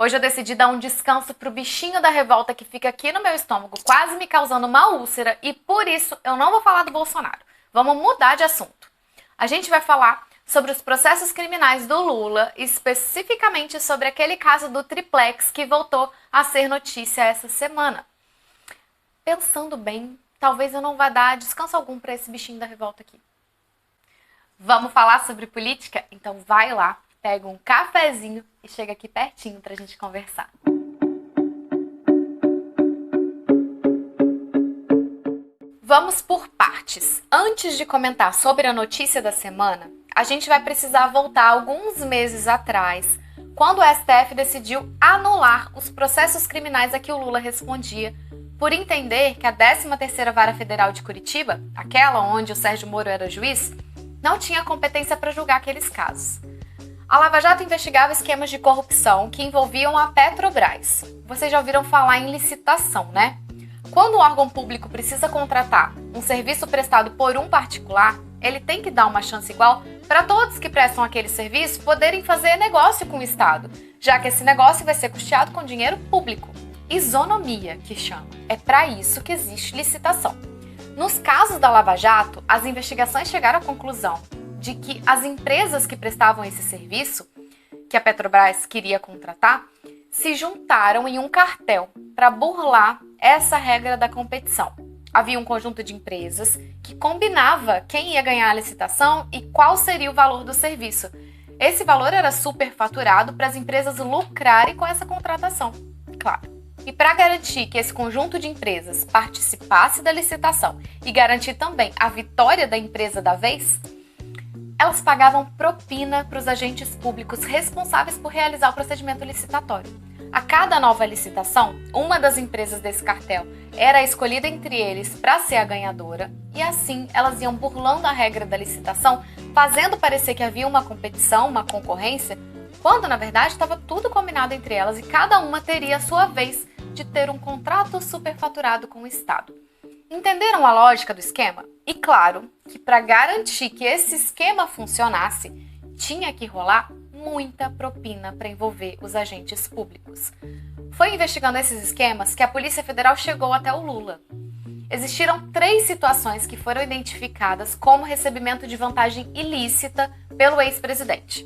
Hoje eu decidi dar um descanso pro bichinho da revolta que fica aqui no meu estômago, quase me causando uma úlcera, e por isso eu não vou falar do Bolsonaro. Vamos mudar de assunto. A gente vai falar sobre os processos criminais do Lula, especificamente sobre aquele caso do triplex que voltou a ser notícia essa semana. Pensando bem, talvez eu não vá dar descanso algum para esse bichinho da revolta aqui. Vamos falar sobre política? Então vai lá, pega um cafezinho e chega aqui pertinho pra gente conversar. Vamos por partes. Antes de comentar sobre a notícia da semana, a gente vai precisar voltar alguns meses atrás, quando o STF decidiu anular os processos criminais a que o Lula respondia, por entender que a 13ª Vara Federal de Curitiba, aquela onde o Sérgio Moro era juiz, não tinha competência para julgar aqueles casos. A Lava Jato investigava esquemas de corrupção que envolviam a Petrobras. Vocês já ouviram falar em licitação, né? Quando um órgão público precisa contratar um serviço prestado por um particular, ele tem que dar uma chance igual para todos que prestam aquele serviço poderem fazer negócio com o Estado, já que esse negócio vai ser custeado com dinheiro público. Isonomia, que chama. É para isso que existe licitação. Nos casos da Lava Jato, as investigações chegaram à conclusão de que as empresas que prestavam esse serviço, que a Petrobras queria contratar, se juntaram em um cartel para burlar essa regra da competição. Havia um conjunto de empresas que combinava quem ia ganhar a licitação e qual seria o valor do serviço. Esse valor era superfaturado para as empresas lucrarem com essa contratação, claro. E para garantir que esse conjunto de empresas participasse da licitação e garantir também a vitória da empresa da vez, elas pagavam propina para os agentes públicos responsáveis por realizar o procedimento licitatório. A cada nova licitação, uma das empresas desse cartel era escolhida entre eles para ser a ganhadora, e assim elas iam burlando a regra da licitação, fazendo parecer que havia uma competição, uma concorrência, quando na verdade estava tudo combinado entre elas e cada uma teria a sua vez de ter um contrato superfaturado com o Estado. Entenderam a lógica do esquema? E claro que para garantir que esse esquema funcionasse, tinha que rolar muita propina para envolver os agentes públicos. Foi investigando esses esquemas que a Polícia Federal chegou até o Lula. Existiram 3 situações que foram identificadas como recebimento de vantagem ilícita pelo ex-presidente.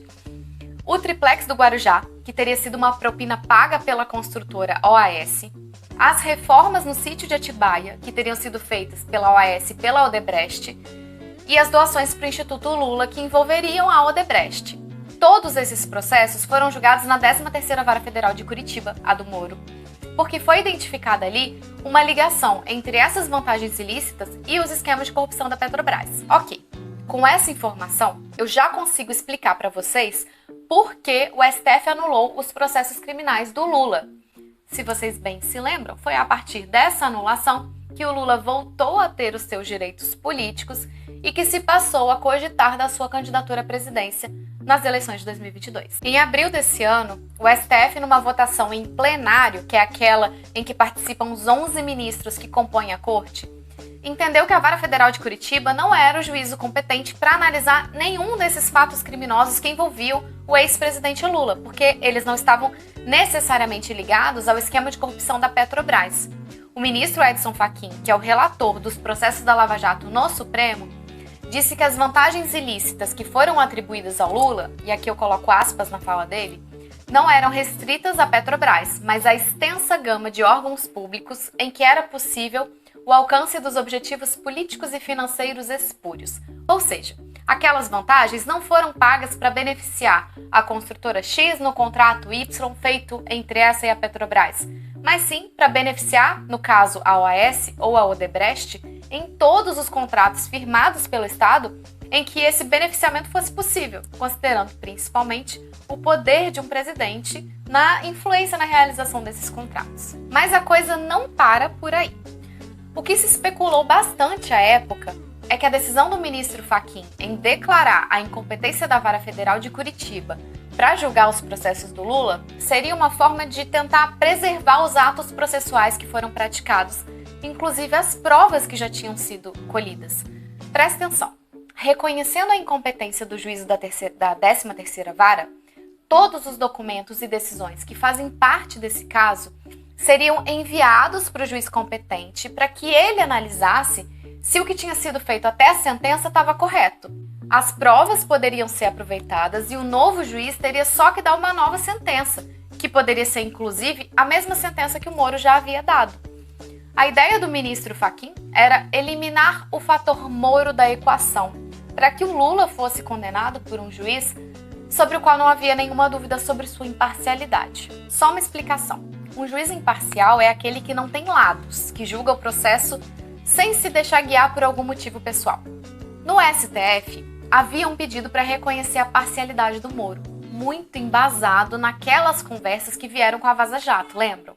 O triplex do Guarujá, que teria sido uma propina paga pela construtora OAS, as reformas no sítio de Atibaia, que teriam sido feitas pela OAS e pela Odebrecht, e as doações para o Instituto Lula, que envolveriam a Odebrecht. Todos esses processos foram julgados na 13ª Vara Federal de Curitiba, a do Moro, porque foi identificada ali uma ligação entre essas vantagens ilícitas e os esquemas de corrupção da Petrobras. Ok, com essa informação, eu já consigo explicar para vocês por que o STF anulou os processos criminais do Lula. Se vocês bem se lembram, foi a partir dessa anulação que o Lula voltou a ter os seus direitos políticos e que se passou a cogitar da sua candidatura à presidência nas eleições de 2022. Em abril desse ano, o STF, numa votação em plenário, que é aquela em que participam os 11 ministros que compõem a corte, entendeu que a Vara Federal de Curitiba não era o juízo competente para analisar nenhum desses fatos criminosos que envolviam o ex-presidente Lula, porque eles não estavam necessariamente ligados ao esquema de corrupção da Petrobras. O ministro Edson Fachin, que é o relator dos processos da Lava Jato no Supremo, disse que as vantagens ilícitas que foram atribuídas ao Lula, e aqui eu coloco aspas na fala dele, não eram restritas à Petrobras, mas à extensa gama de órgãos públicos em que era possível o alcance dos objetivos políticos e financeiros espúrios. Ou seja, aquelas vantagens não foram pagas para beneficiar a construtora X no contrato Y feito entre essa e a Petrobras, mas sim para beneficiar, no caso, a OAS ou a Odebrecht, em todos os contratos firmados pelo Estado em que esse beneficiamento fosse possível, considerando principalmente o poder de um presidente na influência na realização desses contratos. Mas a coisa não para por aí. O que se especulou bastante à época é que a decisão do ministro Fachin em declarar a incompetência da Vara Federal de Curitiba para julgar os processos do Lula seria uma forma de tentar preservar os atos processuais que foram praticados, inclusive as provas que já tinham sido colhidas. Presta atenção. Reconhecendo a incompetência do juízo da 13ª Vara, todos os documentos e decisões que fazem parte desse caso seriam enviados para o juiz competente para que ele analisasse se o que tinha sido feito até a sentença estava correto. As provas poderiam ser aproveitadas e o novo juiz teria só que dar uma nova sentença, que poderia ser inclusive a mesma sentença que o Moro já havia dado. A ideia do ministro Fachin era eliminar o fator Moro da equação, para que o Lula fosse condenado por um juiz sobre o qual não havia nenhuma dúvida sobre sua imparcialidade. Só uma explicação. Um juiz imparcial é aquele que não tem lados, que julga o processo sem se deixar guiar por algum motivo pessoal. No STF, havia um pedido para reconhecer a parcialidade do Moro, muito embasado naquelas conversas que vieram com a Vaza Jato, lembram?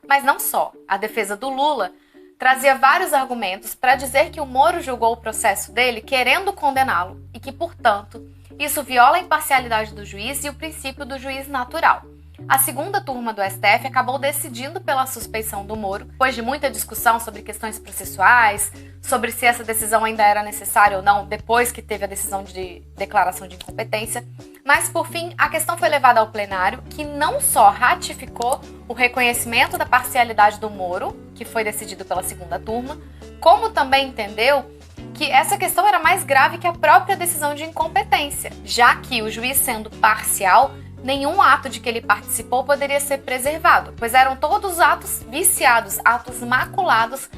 Mas não só. A defesa do Lula trazia vários argumentos para dizer que o Moro julgou o processo dele querendo condená-lo e que, portanto, isso viola a imparcialidade do juiz e o princípio do juiz natural. A segunda turma do STF acabou decidindo pela suspeição do Moro, depois de muita discussão sobre questões processuais, sobre se essa decisão ainda era necessária ou não, depois que teve a decisão de declaração de incompetência. Mas, por fim, a questão foi levada ao plenário, que não só ratificou o reconhecimento da parcialidade do Moro, que foi decidido pela segunda turma, como também entendeu que essa questão era mais grave que a própria decisão de incompetência, já que o juiz sendo parcial, nenhum ato de que ele participou poderia ser preservado, pois eram todos atos viciados, atos maculados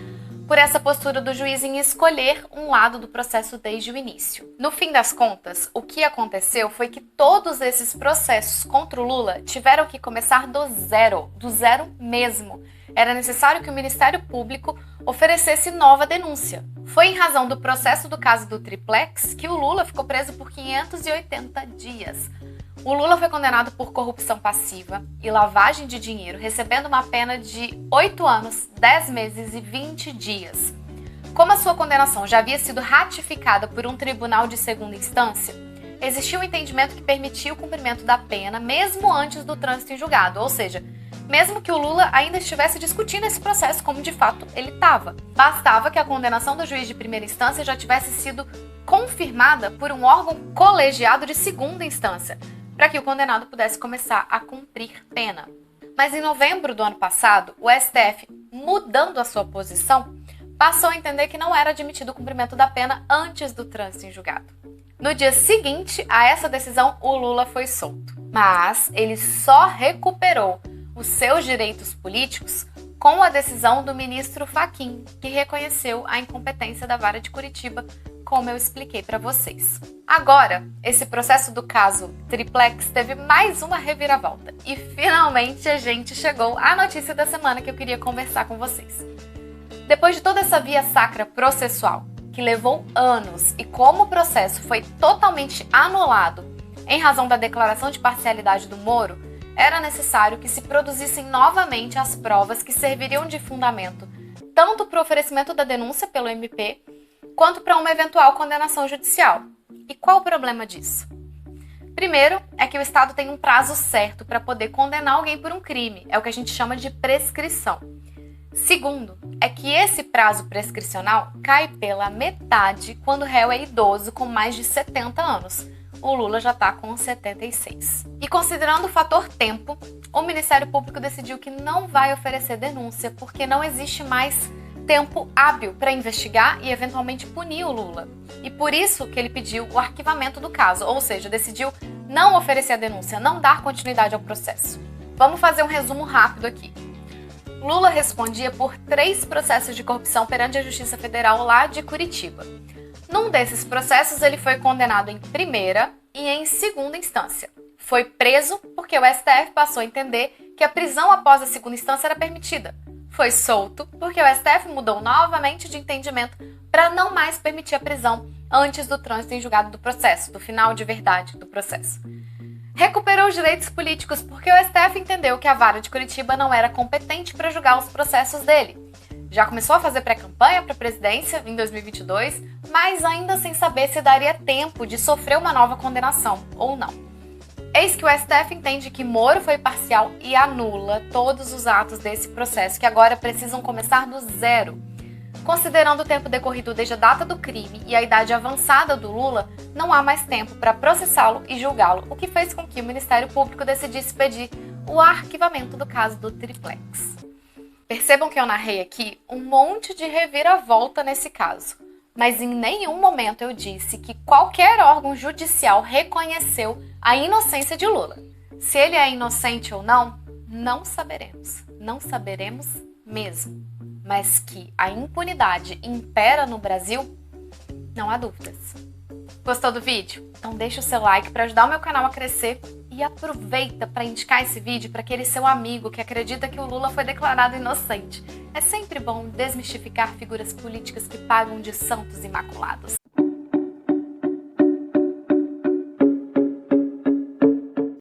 por essa postura do juiz em escolher um lado do processo desde o início. No fim das contas, o que aconteceu foi que todos esses processos contra o Lula tiveram que começar do zero mesmo. Era necessário que o Ministério Público oferecesse nova denúncia. Foi em razão do processo do caso do Triplex que o Lula ficou preso por 580 dias. O Lula foi condenado por corrupção passiva e lavagem de dinheiro, recebendo uma pena de 8 anos, 10 meses e 20 dias. Como a sua condenação já havia sido ratificada por um tribunal de segunda instância, existia um entendimento que permitia o cumprimento da pena mesmo antes do trânsito em julgado, ou seja, mesmo que o Lula ainda estivesse discutindo esse processo como de fato ele estava. Bastava que a condenação do juiz de primeira instância já tivesse sido confirmada por um órgão colegiado de segunda instância, para que o condenado pudesse começar a cumprir pena. Mas em novembro do ano passado, o STF, mudando a sua posição, passou a entender que não era admitido o cumprimento da pena antes do trânsito em julgado. No dia seguinte a essa decisão, o Lula foi solto. Mas ele só recuperou os seus direitos políticos com a decisão do ministro Fachin, que reconheceu a incompetência da Vara de Curitiba, como eu expliquei para vocês. Agora, esse processo do caso Triplex teve mais uma reviravolta e finalmente a gente chegou à notícia da semana que eu queria conversar com vocês. Depois de toda essa via sacra processual, que levou anos e como o processo foi totalmente anulado em razão da declaração de parcialidade do Moro, era necessário que se produzissem novamente as provas que serviriam de fundamento tanto para o oferecimento da denúncia pelo MP, quanto para uma eventual condenação judicial. E qual o problema disso? Primeiro, é que o Estado tem um prazo certo para poder condenar alguém por um crime, é o que a gente chama de prescrição. Segundo, é que esse prazo prescricional cai pela metade quando o réu é idoso com mais de 70 anos. O Lula já está com 76. E considerando o fator tempo, o Ministério Público decidiu que não vai oferecer denúncia porque não existe mais tempo hábil para investigar e eventualmente punir o Lula. E por isso que ele pediu o arquivamento do caso, ou seja, decidiu não oferecer a denúncia, não dar continuidade ao processo. Vamos fazer um resumo rápido aqui. Lula respondia por 3 processos de corrupção perante a Justiça Federal lá de Curitiba. Num desses processos, ele foi condenado em primeira e em segunda instância. Foi preso porque o STF passou a entender que a prisão após a segunda instância era permitida. Foi solto porque o STF mudou novamente de entendimento para não mais permitir a prisão antes do trânsito em julgado do processo, do final de verdade do processo. Recuperou os direitos políticos porque o STF entendeu que a Vara de Curitiba não era competente para julgar os processos dele. Já começou a fazer pré-campanha para a presidência em 2022, mas ainda sem saber se daria tempo de sofrer uma nova condenação ou não. Eis que o STF entende que Moro foi parcial e anula todos os atos desse processo, que agora precisam começar do zero. Considerando o tempo decorrido desde a data do crime e a idade avançada do Lula, não há mais tempo para processá-lo e julgá-lo, o que fez com que o Ministério Público decidisse pedir o arquivamento do caso do Triplex. Percebam que eu narrei aqui um monte de reviravolta nesse caso, mas em nenhum momento eu disse que qualquer órgão judicial reconheceu a inocência de Lula. Se ele é inocente ou não, não saberemos. Não saberemos mesmo. Mas que a impunidade impera no Brasil, não há dúvidas. Gostou do vídeo? Então deixa o seu like para ajudar o meu canal a crescer e aproveita para indicar esse vídeo para aquele seu amigo que acredita que o Lula foi declarado inocente. É sempre bom desmistificar figuras políticas que pagam de santos imaculados.